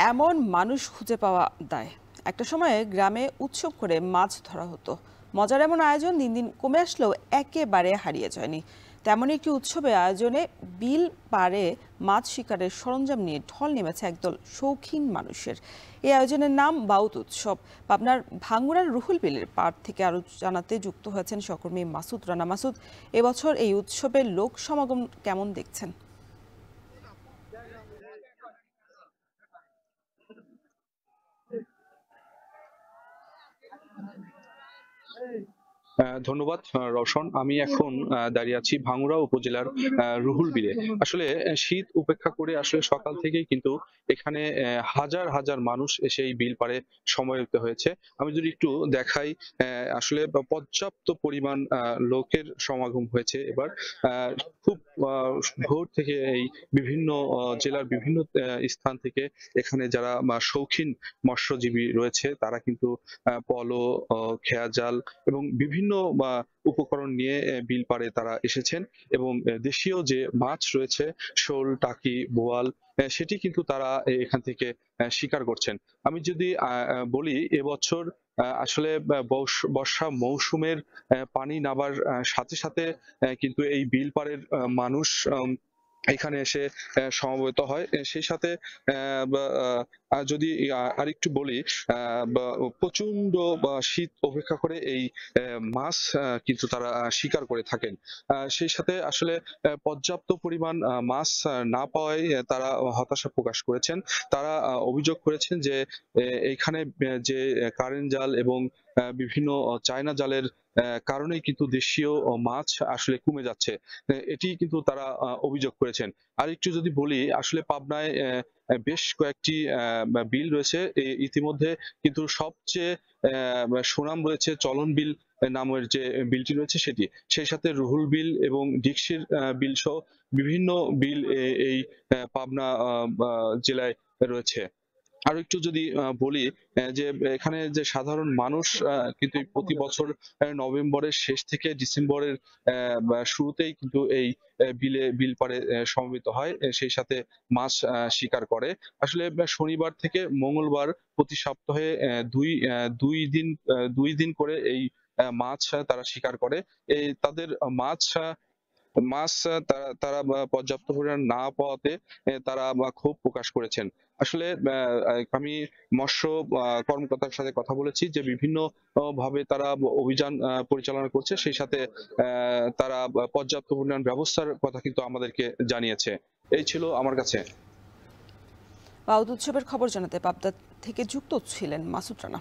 এমন মানুষ খুঁজে পাওয়া দায়। একটা সময়ে গ্রামে উৎসব করে মাছ ধরা হতো। মজার এমন আয়োজন দিন দিন কমে আসলেও একেবারে হারিয়ে যায়নি। তেমনই একটি উৎসবে আয়োজনে বিল পাড়ে মাছ শিকারের সরঞ্জাম নিয়ে ঢল নেমেছে একদল শৌখিন মানুষের। এই আয়োজনের নাম বাউত উৎসব। পাবনার ভাঙ্গুড়ার রুহুল বিলের পাড় থেকে আরো জানাতে যুক্ত হয়েছেন সহকর্মী মাসুদ রানা। মাসুদ, এবছর এই উৎসবের লোক সমাগম কেমন দেখছেন? ধন্যবাদ রওশন। আমি এখন দাঁড়িয়ে আছি ভাঙ্গুড়া উপজেলার রুহুল বিলে। আসলে শীত উপেক্ষা করে আসলে সকাল থেকেই কিন্তু এখানে হাজার হাজার মানুষ এসে এই বিল পাড়ে সময় দিতে হয়েছে। আমি যদি একটু দেখাই, আসলে পর্যাপ্ত পরিমাণ লোকের সমাগম হয়েছে এবার। আহ, খুব ভোর থেকে এই বিভিন্ন জেলার বিভিন্ন স্থান থেকে এখানে যারা শৌখিন মৎস্যজীবী রয়েছে তারা কিন্তু পলো, খেয়া জাল এবং বিভিন্ন উপকরণ নিয়ে বিল পাড়ে তারা এসেছেন এবং দেশীয় যে মাছ রয়েছে শোল, টাকি, বোয়াল, সেটি কিন্তু তারা এখান থেকে শিকার করছেন। আমি যদি বলি এবছর আসলে বর্ষা মৌসুমের পানি নামার সাথে সাথে কিন্তু এই বিল পাড়ের মানুষ এখানে এসে সমবেত হয়। সেই সাথে যদি আরেকটু বলি, প্রচন্ড শীত উপেক্ষা করে এই মাছ কিন্তু তারা শিকার করে থাকেন। সেই সাথে আসলে পর্যাপ্ত পরিমাণ মাছ না পাওয়ায় তারা হতাশা প্রকাশ করেছেন। তারা অভিযোগ করেছেন যে এইখানে যে কারেন্ট জাল এবং বিভিন্ন চায়না জালের কারণেই কিন্তু দেশীয় মাছ আসলে কমে যাচ্ছে। এটি কিন্তু তারা অভিযোগ করেছেন। আর একটু যদি বলি, আসলে পাবনায় বেশ কয়েকটি বিল রয়েছে। ইতিমধ্যে কিন্তু সবচেয়ে সুনাম রয়েছে চলন বিল নামের যে বিলটি রয়েছে সেটি। সেই সাথে রুহুল বিল এবং ডিকশির বিল সহ বিভিন্ন বিল এই পাবনা জেলায় রয়েছে। আরো একটু যদি বলি, যে এখানে যে সাধারণ মানুষ কিন্তু প্রতি বছর নভেম্বরের শেষ থেকে ডিসেম্বরের শুরুতেই কিন্তু এই বিল পাড়ে সমবেত হয়। সেই সাথে মাছ শিকার করে। আসলে শনিবার থেকে মঙ্গলবার প্রতি সপ্তাহে দুই দিন করে এই মাছ তারা শিকার করে। এই তাদের মাছ মাছ তারা তারা পর্যাপ্ত পরিমাণ না পাওয়াতে তারা ক্ষোভ প্রকাশ করেছেন। আসলে আমি মৎস্য কর্মকর্তার সাথে কথা বলেছি যে বিভিন্ন ভাবে তারা অভিযান পরিচালনা করছে। সেই সাথে তারা পর্যাপ্ত পরিমাণ ব্যবস্থার কথা কিন্তু আমাদেরকে জানিয়েছে। এই ছিল আমার কাছে। বাউত উৎসবের খবর জানাতে পাবনা থেকে যুক্ত ছিলেন মাসুদ রানা।